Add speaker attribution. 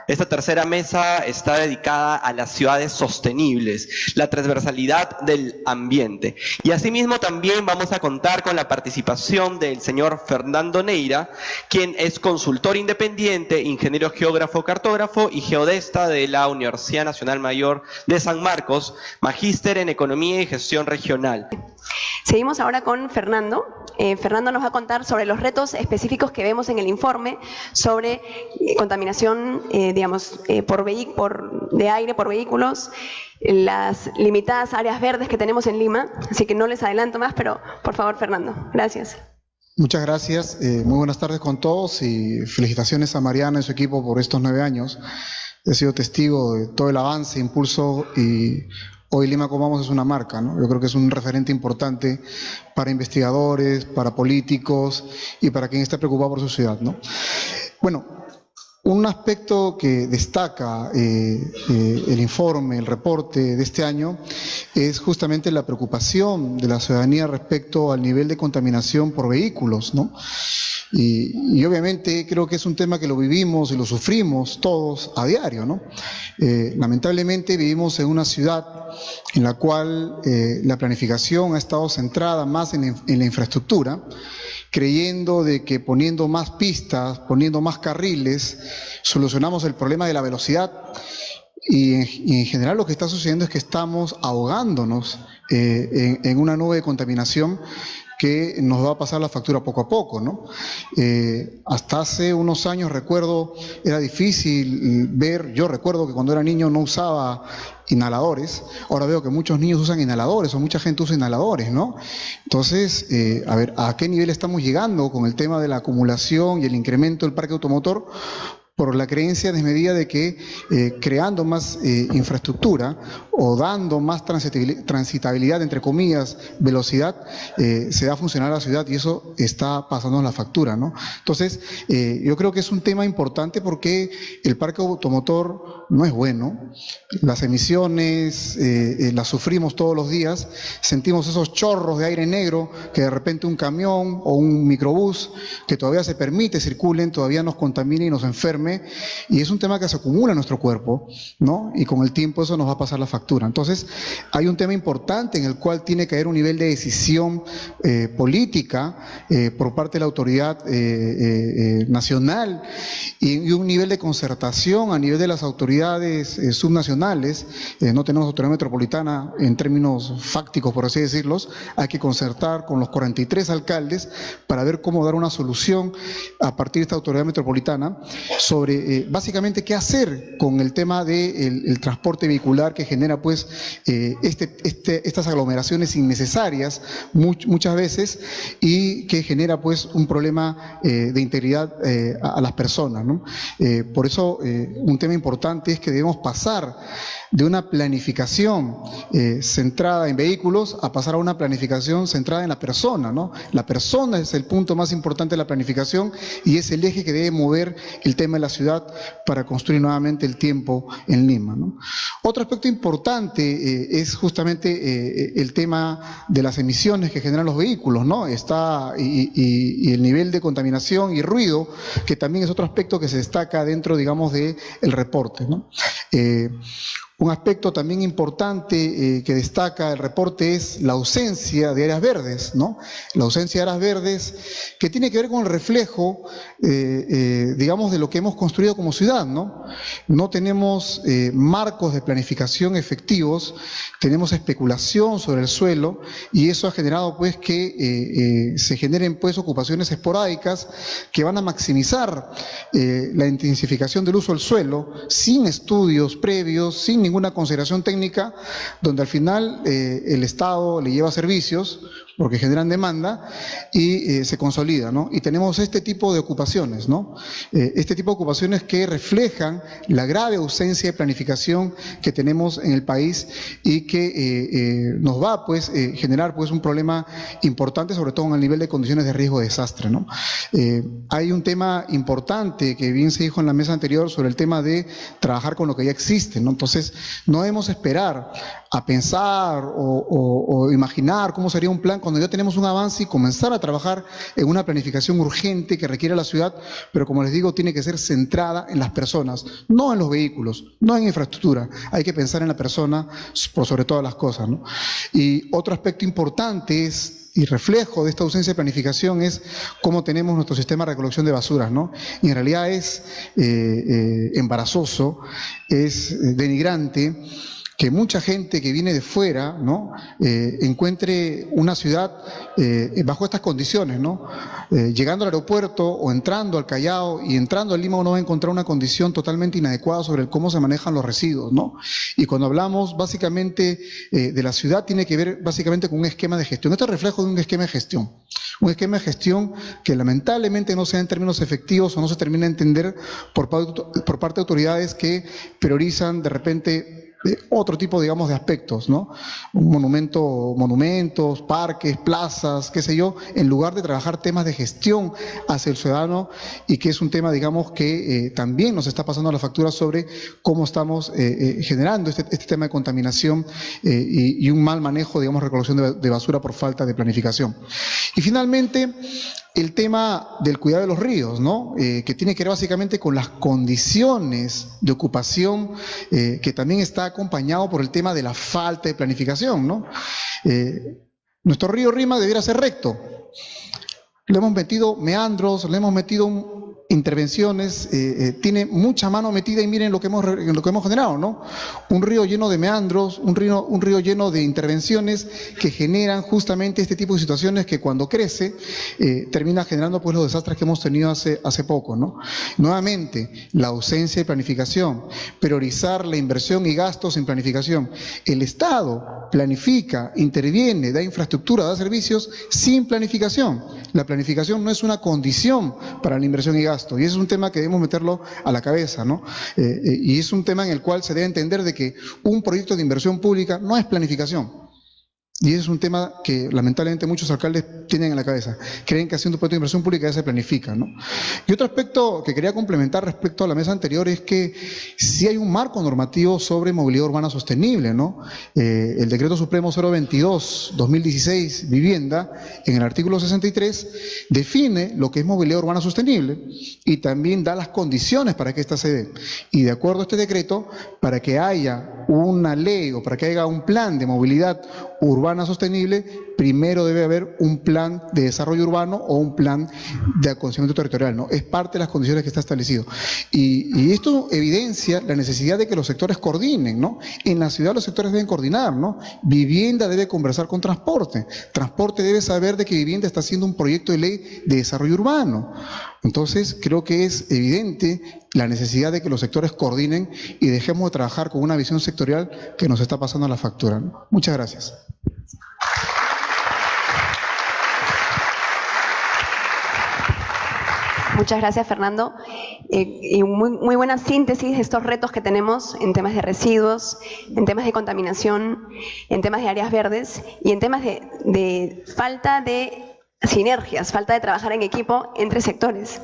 Speaker 1: Esta tercera mesa está dedicada a las ciudades sostenibles, la transversalidad del ambiente. Y asimismo también vamos a contar con la participación del señor Fernando Neira, quien es consultor independiente, ingeniero geógrafo, cartógrafo y geodesta de la Universidad Nacional Mayor de San Marcos, magíster en Economía y Gestión Regional.
Speaker 2: Seguimos ahora con Fernando. Fernando nos va a contar sobre los retos específicos que vemos en el informe sobre contaminación de aire por vehículos, las limitadas áreas verdes que tenemos en Lima. Así que no les adelanto más, pero por favor, Fernando. Gracias.
Speaker 3: Muchas gracias. Muy buenas tardes con todos y felicitaciones a Mariana y su equipo por estos 9 años. He sido testigo de todo el avance, impulso y hoy Lima Como Vamos es una marca, ¿no? Yo creo que es un referente importante para investigadores, para políticos y para quien está preocupado por su ciudad, ¿no? Bueno, un aspecto que destaca el informe, el reporte de este año, es justamente la preocupación de la ciudadanía respecto al nivel de contaminación por vehículos, ¿no? Y obviamente creo que es un tema que lo vivimos y lo sufrimos todos a diario, ¿no? Lamentablemente vivimos en una ciudad en la cual la planificación ha estado centrada más en la infraestructura, creyendo de que poniendo más pistas, poniendo más carriles, solucionamos el problema de la velocidad. Y en general lo que está sucediendo es que estamos ahogándonos en una nube de contaminación que nos va a pasar la factura poco a poco, ¿no? Hasta hace unos años recuerdo, era difícil ver, yo recuerdo que cuando era niño no usaba inhaladores, ahora veo que muchos niños usan inhaladores o mucha gente usa inhaladores, ¿no? Entonces, a ver, ¿a qué nivel estamos llegando con el tema de la acumulación y el incremento del parque automotor? Por la creencia desmedida de que creando más infraestructura o dando más transitabilidad, entre comillas, velocidad, se va a funcionar la ciudad y eso está pasando en la factura, ¿no? Entonces, yo creo que es un tema importante porque el parque automotor no es bueno, las emisiones las sufrimos todos los días, sentimos esos chorros de aire negro que de repente un camión o un microbús que todavía se permite circulen, todavía nos contamina y nos enferma. Y es un tema que se acumula en nuestro cuerpo, ¿no? Y con el tiempo eso nos va a pasar la factura. Entonces, hay un tema importante en el cual tiene que haber un nivel de decisión política por parte de la autoridad nacional y un nivel de concertación a nivel de las autoridades subnacionales. No tenemos autoridad metropolitana en términos fácticos, por así decirlos. Hay que concertar con los 43 alcaldes para ver cómo dar una solución a partir de esta autoridad metropolitana sobre básicamente qué hacer con el tema del transporte vehicular que genera pues estas aglomeraciones innecesarias muchas veces y que genera pues un problema de integridad a las personas, ¿no? Por eso un tema importante es que debemos pasar de una planificación centrada en vehículos a pasar a una planificación centrada en la persona, ¿no? La persona es el punto más importante de la planificación y es el eje que debe mover el tema de la ciudad para construir nuevamente el tiempo en Lima, ¿no? Otro aspecto importante es justamente el tema de las emisiones que generan los vehículos, ¿no? Y el nivel de contaminación y ruido, que también es otro aspecto que se destaca dentro, digamos, del reporte, ¿no? Un aspecto también importante que destaca el reporte es la ausencia de áreas verdes, ¿no? La ausencia de áreas verdes que tiene que ver con el reflejo, digamos, de lo que hemos construido como ciudad, ¿no? No tenemos marcos de planificación efectivos, tenemos especulación sobre el suelo y eso ha generado pues que se generen pues ocupaciones esporádicas que van a maximizar la intensificación del uso del suelo sin estudios previos, sin ninguna consideración técnica, donde al final el Estado le lleva servicios porque generan demanda y se consolida, ¿no? Y tenemos este tipo de ocupaciones, ¿no? Este tipo de ocupaciones que reflejan la grave ausencia de planificación que tenemos en el país y que nos va pues generar pues un problema importante, sobre todo en el nivel de condiciones de riesgo de desastre, ¿no? Hay un tema importante que bien se dijo en la mesa anterior sobre el tema de trabajar con lo que ya existe, ¿no? Entonces, no debemos esperar a pensar o imaginar cómo sería un plan cuando ya tenemos un avance y comenzar a trabajar en una planificación urgente que requiere la ciudad, pero como les digo, tiene que ser centrada en las personas, no en los vehículos, no en infraestructura. Hay que pensar en la persona por sobre todas las cosas, ¿no? Y otro aspecto importante es, y reflejo de esta ausencia de planificación, es cómo tenemos nuestro sistema de recolección de basuras, ¿no? Y en realidad es embarazoso, es denigrante que mucha gente que viene de fuera, ¿no? Encuentre una ciudad bajo estas condiciones, ¿no? Llegando al aeropuerto o entrando al Callao y entrando al Lima, uno va a encontrar una condición totalmente inadecuada sobre cómo se manejan los residuos, ¿no? Y cuando hablamos básicamente de la ciudad, tiene que ver básicamente con un esquema de gestión. Esto es reflejo de un esquema de gestión. Un esquema de gestión que lamentablemente no se da en términos efectivos o no se termina de entender por parte de autoridades que priorizan de repente otro tipo, digamos, de aspectos, ¿no? Monumentos, parques, plazas, qué sé yo, en lugar de trabajar temas de gestión hacia el ciudadano, y que es un tema, digamos, que también nos está pasando la factura sobre cómo estamos generando este tema de contaminación y un mal manejo, digamos, recolección de basura por falta de planificación. Y finalmente, el tema del cuidado de los ríos, ¿no? Que tiene que ver básicamente con las condiciones de ocupación, que también está acompañado por el tema de la falta de planificación, ¿no? Nuestro río Rima debiera ser recto. Le hemos metido meandros, le hemos metido intervenciones, tiene mucha mano metida y miren lo que hemos generado, ¿no? Un río lleno de meandros, un río lleno de intervenciones que generan justamente este tipo de situaciones que cuando crece termina generando pues los desastres que hemos tenido hace poco, ¿no? Nuevamente, la ausencia de planificación, priorizar la inversión y gastos en planificación. El Estado planifica, interviene, da infraestructura, da servicios sin planificación. La planificación no es una condición para la inversión y gasto, y ese es un tema que debemos meterlo a la cabeza, ¿no? Y es un tema en el cual se debe entender de que un proyecto de inversión pública no es planificación. Y ese es un tema que lamentablemente muchos alcaldes tienen en la cabeza. Creen que haciendo un proyecto de inversión pública ya se planifica, ¿no? Y otro aspecto que quería complementar respecto a la mesa anterior es que sí hay un marco normativo sobre movilidad urbana sostenible, ¿no? El Decreto Supremo 022/2016, vivienda, en el artículo 63, define lo que es movilidad urbana sostenible y también da las condiciones para que ésta se dé. Y de acuerdo a este decreto, para que haya una ley o para que haya un plan de movilidad urbana sostenible, primero debe haber un plan de desarrollo urbano o un plan de acondicionamiento territorial, ¿no? Es parte de las condiciones que está establecido. Y esto evidencia la necesidad de que los sectores coordinen, ¿no? En la ciudad los sectores deben coordinar, ¿no? Vivienda debe conversar con transporte. Transporte debe saber de que vivienda está haciendo un proyecto de ley de desarrollo urbano. Entonces, creo que es evidente la necesidad de que los sectores coordinen y dejemos de trabajar con una visión sectorial que nos está pasando la factura, ¿no? Muchas gracias.
Speaker 2: Muchas gracias, Fernando. Y muy buena síntesis de estos retos que tenemos en temas de residuos, en temas de contaminación, en temas de áreas verdes y en temas de falta de sinergias, falta de trabajar en equipo entre sectores.